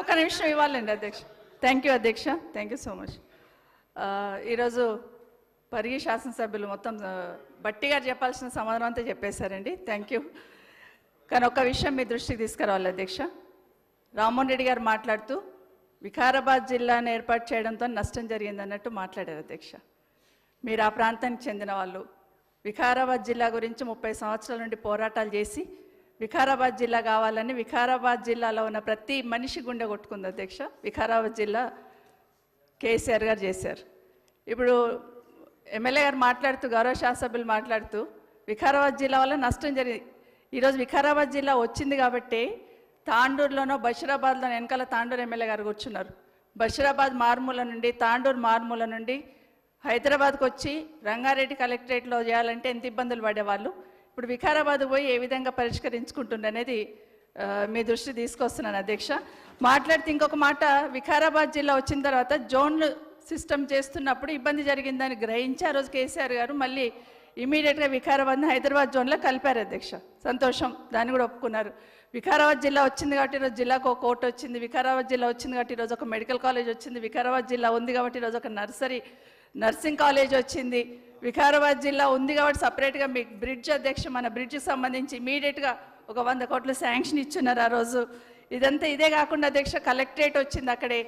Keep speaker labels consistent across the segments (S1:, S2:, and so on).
S1: ఒక నిమిషం ఇవ్వాలండి అధ్యక్ష. థ్యాంక్ యూ అధ్యక్ష, థ్యాంక్ యూ సో మచ్. ఈరోజు పరిగి శాసనసభ్యులు మొత్తం బట్టి గారు చెప్పాల్సిన సమాధానం అంతా చెప్పేశారండి. Thank you. కానీ ఒక విషయం మీ దృష్టికి తీసుకురావాలి అధ్యక్ష. రామ్మోహన్ రెడ్డి గారు మాట్లాడుతూ వికారాబాద్ జిల్లాను ఏర్పాటు చేయడంతో నష్టం జరిగింది అన్నట్టు మాట్లాడారు అధ్యక్ష. మీరు ఆ ప్రాంతానికి చెందిన వాళ్ళు, వికారాబాద్ జిల్లా గురించి 30 సంవత్సరాల నుండి పోరాటాలు చేసి వికారాబాద్ జిల్లా కావాలని వికారాబాద్ జిల్లాలో ఉన్న ప్రతి మనిషి గుండె కొట్టుకుంది అధ్యక్ష. వికారాబాద్ జిల్లా కేసీఆర్ గారు చేశారు. ఇప్పుడు ఎమ్మెల్యే గారు మాట్లాడుతూ, గౌరవ శాసనసభ్యులు మాట్లాడుతూ వికారాబాద్ జిల్లా వల్ల నష్టం జరిగింది. ఈరోజు వికారాబాద్ జిల్లా వచ్చింది కాబట్టి తాండూరులోనో బషీరాబాద్లోనో వెనకాల తాండూరు ఎమ్మెల్యే గారు కూర్చున్నారు. బషీరాబాద్ మారుమూల నుండి, తాండూరు మారుమూల నుండి హైదరాబాద్కు వచ్చి రంగారెడ్డి కలెక్టరేట్లో చేయాలంటే ఎంత ఇబ్బందులు పడేవాళ్ళు. ఇప్పుడు వికారాబాద్ పోయి ఏ విధంగా పరిష్కరించుకుంటుండే అనేది మీ దృష్టి తీసుకొస్తున్నాను అధ్యక్ష. మాట్లాడితే ఇంకొక మాట, వికారాబాద్ జిల్లా వచ్చిన తర్వాత జోన్లు సిస్టమ్ చేస్తున్నప్పుడు ఇబ్బంది జరిగిందని గ్రహించి ఆ రోజు కేసీఆర్ గారు మళ్ళీ ఇమీడియట్గా వికారాబాద్ని హైదరాబాద్ జోన్లో కలిపారు అధ్యక్ష. సంతోషం, దాన్ని కూడా ఒప్పుకున్నారు. వికారాబాద్ జిల్లా వచ్చింది కాబట్టి ఈరోజు జిల్లాకు ఒక కోర్టు వచ్చింది. వికారాబాద్ జిల్లా వచ్చింది కాబట్టి ఈరోజు ఒక మెడికల్ కాలేజ్ వచ్చింది. వికారాబాద్ జిల్లా ఉంది కాబట్టి ఈరోజు ఒక నర్సింగ్ కాలేజ్ వచ్చింది. వికారాబాద్ జిల్లా ఉంది కాబట్టి సపరేట్గా మీకు బ్రిడ్జ్ అధ్యక్ష, మన బ్రిడ్జ్కి సంబంధించి ఇమీడియట్గా ఒక 100 కోట్లు శాంక్షన్ ఇచ్చున్నారు ఆ రోజు. ఇదంతా ఇదే కాకుండా అధ్యక్ష కలెక్టరేట్ వచ్చింది అక్కడే.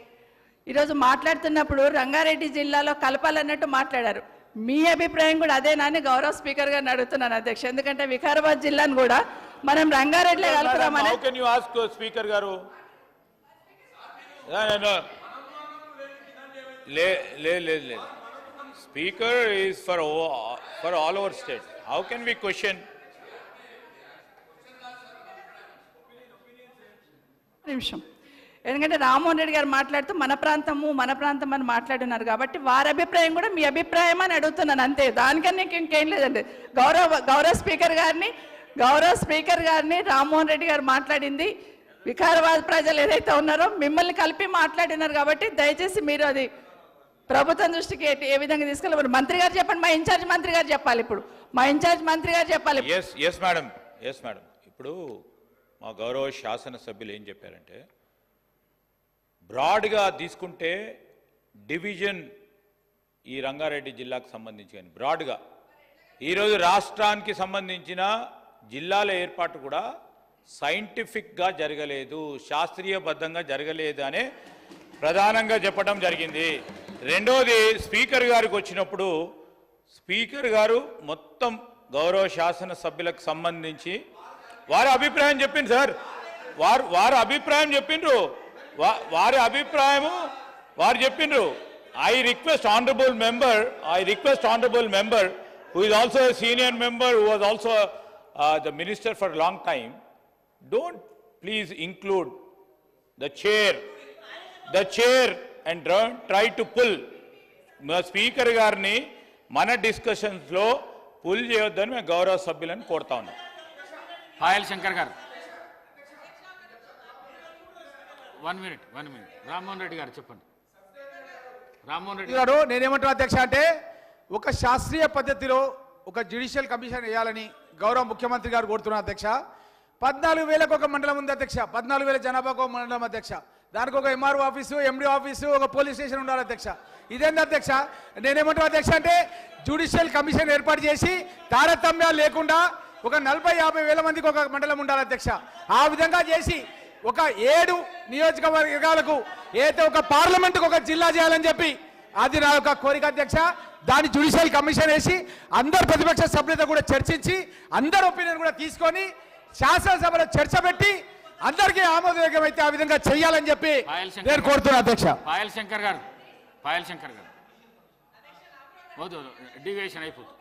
S1: ఈరోజు మాట్లాడుతున్నప్పుడు రంగారెడ్డి జిల్లాలో కలపాలన్నట్టు మాట్లాడారు. మీ అభిప్రాయం కూడా అదేనా అని గౌరవ స్పీకర్ గారిని అడుగుతున్నాను అధ్యక్ష. ఎందుకంటే వికారాబాద్ జిల్లాను కూడా మనం రంగారెడ్డిలో కలుపుదామని.
S2: How can you ask speaker గారు? లేదు. Speaker is for all our state. How can we question?
S1: నిమిషం. ఎందుకంటే రామ్మోహన్ రెడ్డి గారు మాట్లాడుతూ మన ప్రాంతం అని మాట్లాడున్నారు కాబట్టి వారి అభిప్రాయం కూడా మీ అభిప్రాయం అని అడుగుతున్నాను అంతే. దానికన్నా ఇంకేం లేదండి. గౌరవ స్పీకర్ గారిని రామ్మోహన్ రెడ్డి గారు మాట్లాడింది వికారాబాద్ ప్రజలు ఏదైతే ఉన్నారో మిమ్మల్ని కలిపి మాట్లాడినారు కాబట్టి దయచేసి మీరు అది ప్రభుత్వం దృష్టికి ఏ విధంగా తీసుకెళ్ళి మంత్రి గారు చెప్పండి. మా ఇన్ఛార్జ్ మంత్రి గారు చెప్పాలి. ఇప్పుడు మా ఇన్ఛార్జ్ మంత్రి గారు చెప్పాలి.
S2: Yes madam. ఇప్పుడు మా గౌరవ శాసనసభ్యులు ఏం చెప్పారంటే, బ్రాడ్గా తీసుకుంటే డివిజన్ ఈ రంగారెడ్డి జిల్లాకు సంబంధించి కానీ బ్రాడ్గా ఈరోజు రాష్ట్రానికి సంబంధించిన జిల్లాల ఏర్పాటు కూడా సైంటిఫిక్గా జరగలేదు, శాస్త్రీయబద్ధంగా జరగలేదు అనే ప్రధానంగా చెప్పడం జరిగింది. రెండోది, స్పీకర్ గారికి వచ్చినప్పుడు స్పీకర్ గారు మొత్తం గౌరవ శాసనసభ్యులకు సంబంధించి వారి అభిప్రాయం చెప్పింది సార్. వారి అభిప్రాయం చెప్పిండ్రు. వారు చెప్పిండ్రు. I request honorable member who is also a senior member, who was also the minister for a long time, don't please include the chair and don't try to pull. Speaker గారిని మన discussions లో pull చేయొద్దని మేము గౌరవ సభ్యులను కోరుతా ఉన్నాం.
S3: పాయల్ శంకర్ గారు 1 minute. రామ్మోహన్ రెడ్డి గారు చెప్పండి. రామ్మోహన్ రెడ్డి
S4: గారు, నేనేమంటున్నా అధ్యక్ష అంటే, ఒక శాస్త్రీయ పద్ధతిలో ఒక జ్యుడిషియల్ కమిషన్ వేయాలని గౌరవ ముఖ్యమంత్రి గారు కోరుతున్నారు అధ్యక్ష. 14,000 ఒక మండలం ఉంది అధ్యక్ష. 14,000 జనాభాకు ఒక మండలం అధ్యక్ష. దానికి ఒక MRO ఆఫీసు, MD ఆఫీసు, ఒక పోలీస్ స్టేషన్ ఉండాలి అధ్యక్ష. ఇదేంటి అధ్యక్ష? నేనేమంటున్నా అధ్యక్ష అంటే, జ్యుడిషియల్ కమిషన్ ఏర్పాటు చేసి తారతమ్యాలు లేకుండా ఒక 40-50 వేల మందికి ఒక మండలం ఉండాలి అధ్యక్ష. ఆ విధంగా చేసి ఒక 7 నియోజకవర్గాలకు ఏదైతే ఒక పార్లమెంటుకు ఒక జిల్లా చేయాలని చెప్పి అది నా యొక్క కోరిక అధ్యక్ష. దాని జ్యుడిషియల్ కమిషన్ వేసి అందరు ప్రతిపక్ష సభ్యులతో కూడా చర్చించి అందరు ఒపీనియన్ కూడా తీసుకొని శాసనసభలో చర్చ పెట్టి అందరికీ ఆమోదయోగ్యమైతే ఆ విధంగా చేయాలని చెప్పి నేను కోరుతున్నా అధ్యక్ష.
S3: పాయల్ శంకర్ గారు డివియేషన్ అయిపోతుంది.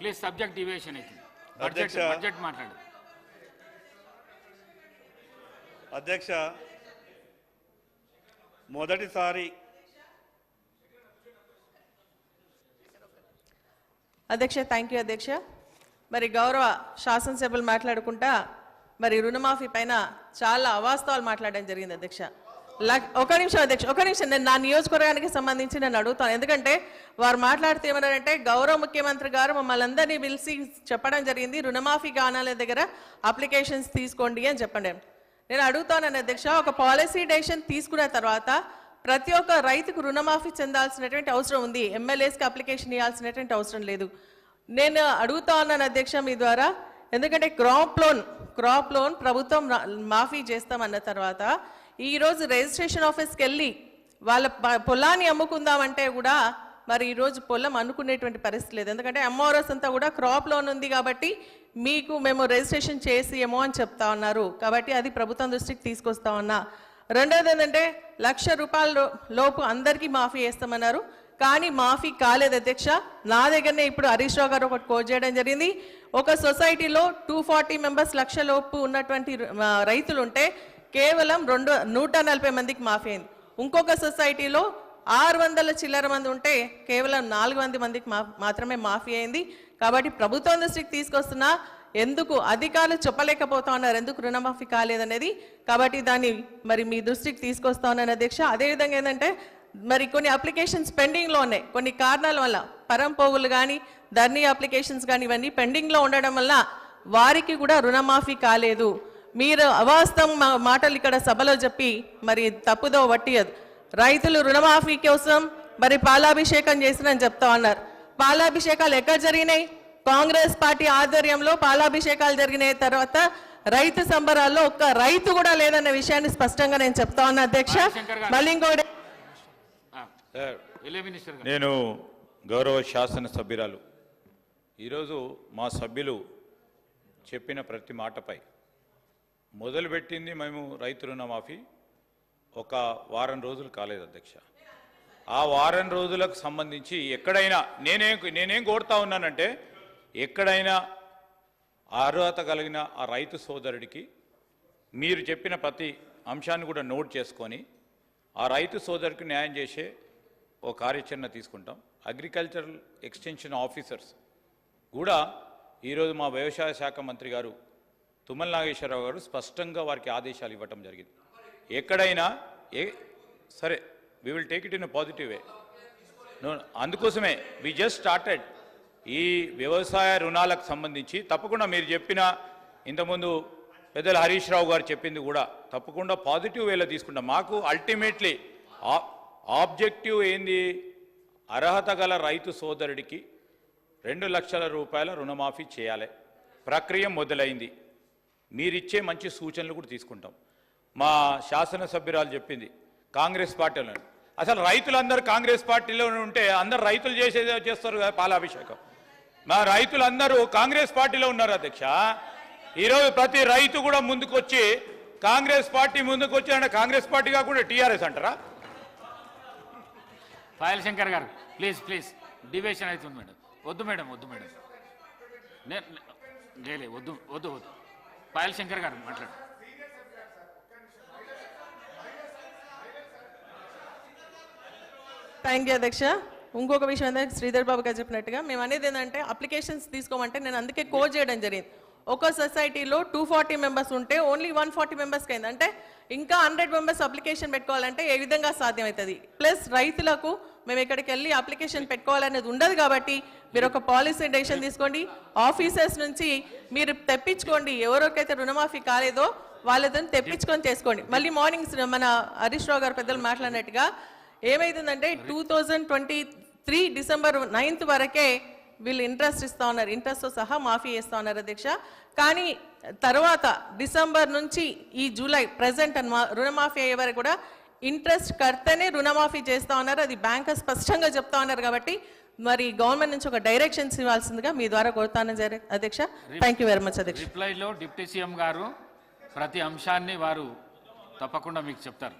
S3: ప్లీజ్ సబ్జెక్ట్ డివియేషన్ అవుతుంది. బడ్జెట్ మాట్లాడు
S5: అధ్యక్ష. మొదటిసారి
S6: అధ్యక్ష, థ్యాంక్ యూ అధ్యక్ష. మరి గౌరవ శాసనసభ్యులు మాట్లాడుకుంటా మరి రుణమాఫీ పైన చాలా అవాస్తవాలు మాట్లాడడం జరిగింది అధ్యక్ష. ఒక నిమిషం అధ్యక్ష, ఒక నిమిషం. నేను నా నియోజకవర్గానికి సంబంధించి నేను అడుగుతాను. ఎందుకంటే వారు మాట్లాడితే ఏమన్నారంటే గౌరవ ముఖ్యమంత్రి గారు మమ్మల్ని అందరినీ పిలిచి చెప్పడం జరిగింది, రుణమాఫీ గానాల దగ్గర అప్లికేషన్స్ తీసుకోండి అని చెప్పండి. నేను అడుగుతాను అధ్యక్ష, ఒక పాలసీ డెసిషన్ తీసుకున్న తర్వాత ప్రతి ఒక్క రైతుకు రుణమాఫీ చెందాల్సినటువంటి అవసరం ఉంది, ఎమ్మెల్యేస్కి అప్లికేషన్ ఇవ్వాల్సినటువంటి అవసరం లేదు. నేను అడుగుతా ఉన్నాను అధ్యక్ష మీ ద్వారా, ఎందుకంటే క్రాప్ లోన్ ప్రభుత్వం మాఫీ చేస్తామన్న తర్వాత ఈరోజు రిజిస్ట్రేషన్ ఆఫీస్కి వెళ్ళి వాళ్ళ పొలాన్ని అమ్ముకుందామంటే కూడా మరి ఈరోజు పొలం అనుకునేటువంటి పరిస్థితి లేదు. ఎందుకంటే ఎంఆర్ఎస్ అంతా కూడా క్రాప్ లోన్ ఉంది కాబట్టి మీకు మేము రిజిస్ట్రేషన్ చేసి ఏమో అని చెప్తా ఉన్నారు. కాబట్టి అది ప్రభుత్వం దృష్టికి తీసుకొస్తా ఉన్నా. రెండోది ఏంటంటే 1,00,000 రూపాయల లోపు అందరికీ మాఫీ చేస్తామన్నారు, కానీ మాఫీ కాలేదు అధ్యక్ష. నా దగ్గరనే ఇప్పుడు హరీష్ రావు గారు ఒకటి కోట్ చేయడం జరిగింది. ఒక సొసైటీలో 240 మెంబర్స్ 1,00,000 లోపు ఉన్నటువంటి రైతులు ఉంటే కేవలం 140 మందికి మాఫీ అయింది. ఇంకొక సొసైటీలో 600 చిల్లర మంది ఉంటే కేవలం 400 మందికి మాత్రమే మాఫీ అయింది. కాబట్టి ప్రభుత్వం దృష్టికి తీసుకొస్తున్నా, ఎందుకు అధికారులు చెప్పలేకపోతా ఉన్నారు ఎందుకు రుణమాఫీ కాలేదనేది. కాబట్టి దాన్ని మరి మీ దృష్టికి తీసుకొస్తా ఉన్నాను అధ్యక్ష. అదేవిధంగా ఏంటంటే మరి కొన్ని అప్లికేషన్స్ పెండింగ్లో ఉన్నాయి, కొన్ని కారణాల వల్ల పరంపోగులు కానీ ధర్నీ అప్లికేషన్స్ కానీ ఇవన్నీ పెండింగ్లో ఉండడం వల్ల వారికి కూడా రుణమాఫీ కాలేదు. మీరు అవాస్తవం మాటలు ఇక్కడ సభలో చెప్పి మరి తప్పుదో పట్టియదు. రైతులు రుణమాఫీ కోసం మరి పాలాభిషేకం చేసినని చెప్తా ఉన్నారు. పాలాభిషేకాలు ఎక్కడ జరిగినాయి? కాంగ్రెస్ పార్టీ ఆధ్వర్యంలో పాలాభిషేకాలు జరిగిన తర్వాత రైతు సంబరాల్లో ఒక్క రైతు కూడా లేదన్న విషయాన్ని స్పష్టంగా నేను చెప్తా ఉన్నా అధ్యక్ష. మళ్ళీ ఇంకోటి,
S2: నేను గౌరవ శాసన సభ్యురాలు ఈరోజు మా సభ్యులు చెప్పిన ప్రతి మాటపై మొదలుపెట్టింది మేము రైతు రుణమాఫీ ఒక వారం రోజులు కాలేదు అధ్యక్ష. ఆ వారం రోజులకు సంబంధించి ఎక్కడైనా నేనేం కోరుతా ఉన్నానంటే, ఎక్కడైనా అర్హత కలిగిన ఆ రైతు సోదరుడికి మీరు చెప్పిన ప్రతి అంశాన్ని కూడా నోట్ చేసుకొని ఆ రైతు సోదరుడికి న్యాయం చేసే ఓ కార్యాచరణ తీసుకుంటాం. అగ్రికల్చరల్ ఎక్స్టెన్షన్ ఆఫీసర్స్ కూడా ఈరోజు మా వ్యవసాయ శాఖ మంత్రి గారు తుమ్మల నాగేశ్వరరావు గారు స్పష్టంగా వారికి ఆదేశాలు ఇవ్వటం జరిగింది. ఎక్కడైనా సరే we will take it in a positive way. అందుకోసమే వి జస్ట్ స్టార్టెడ్ ఈ వ్యవసాయ రుణాలకు సంబంధించి. తప్పకుండా మీరు చెప్పిన ఇంతకుముందు పెద్దలు హరీష్ రావు గారు చెప్పింది కూడా తప్పకుండా పాజిటివ్ వేలో తీసుకుంటాం. మాకు అల్టిమేట్లీ ఆబ్జెక్టివ్ ఏంది, అర్హత గల రైతు సోదరుడికి 2,00,000 రూపాయల రుణమాఫీ చేయాలి. ప్రక్రియ మొదలైంది. మీరిచ్చే మంచి సూచనలు కూడా తీసుకుంటాం. మా శాసనసభ్యురాలు చెప్పింది కాంగ్రెస్ పార్టీలో, అసలు రైతులందరూ కాంగ్రెస్ పార్టీలో ఉంటే అందరు రైతులు చేస్తారు కదా పాలాభిషేకం. మా రైతులందరూ కాంగ్రెస్ పార్టీలో ఉన్నారు అధ్యక్ష. ఈరోజు ప్రతి రైతు కూడా ముందుకు వచ్చి కాంగ్రెస్ పార్టీ ముందుకు వచ్చి అంటే కాంగ్రెస్ పార్టీ కాకుండా టీఆర్ఎస్ అంటారా?
S3: పాయల్ శంకర్ గారు ప్లీజ్ డివేషన్ అవుతుంది మేడం. వద్దు మేడం వద్దు పాయల్ శంకర్ గారు మాట్లాడు.
S6: థ్యాంక్ యూ అధ్యక్ష. ఇంకొక విషయం ఏంటంటే శ్రీధర్ బాబు గారు చెప్పినట్టుగా మేము అనేది ఏంటంటే అప్లికేషన్స్ తీసుకోమంటే నేను అందుకే కోడ్ చేయడం జరిగింది. ఒక సొసైటీలో 240 మెంబర్స్ ఉంటే ఓన్లీ 140 మెంబర్స్కి అయింది. అంటే ఇంకా 100 మెంబర్స్ అప్లికేషన్ పెట్టుకోవాలంటే ఏ విధంగా సాధ్యమవుతుంది? ప్లస్ రైతులకు మేము ఇక్కడికి వెళ్ళి అప్లికేషన్ పెట్టుకోవాలనేది ఉండదు. కాబట్టి మీరు ఒక పాలసీ డెసిషన్ తీసుకోండి, ఆఫీసర్స్ నుంచి మీరు తెప్పించుకోండి. ఎవరికైతే రుణమాఫీ కాలేదో వాళ్ళతో తెప్పించుకొని చేసుకోండి. మళ్ళీ మార్నింగ్ మన హరీష్ రావు గారు పెద్దలు మాట్లాడినట్టుగా ఏమైతుందంటే 2023 డిసెంబర్ 9th వరకే వీళ్ళు ఇంట్రెస్ట్ ఇస్తా ఉన్నారు, ఇంట్రెస్ట్తో సహా మాఫీ చేస్తూ ఉన్నారు అధ్యక్ష. కానీ తర్వాత డిసెంబర్ నుంచి ఈ జూలై ప్రజెంట్ రుణమాఫీ అయ్యే వరకు కూడా ఇంట్రెస్ట్ కడితేనే రుణమాఫీ చేస్తూ ఉన్నారు. అది బ్యాంకర్ స్పష్టంగా చెప్తా ఉన్నారు. కాబట్టి మరి గవర్నమెంట్ నుంచి ఒక డైరెక్షన్స్ ఇవ్వాల్సిందిగా మీ ద్వారా కోరుతాను అధ్యక్ష. థ్యాంక్ యూ వెరీ మచ్ అధ్యక్ష.
S3: రిప్లైలో డిప్యూటీ సీఎం గారు ప్రతి అంశాన్ని వారు తప్పకుండా మీకు చెప్తారు.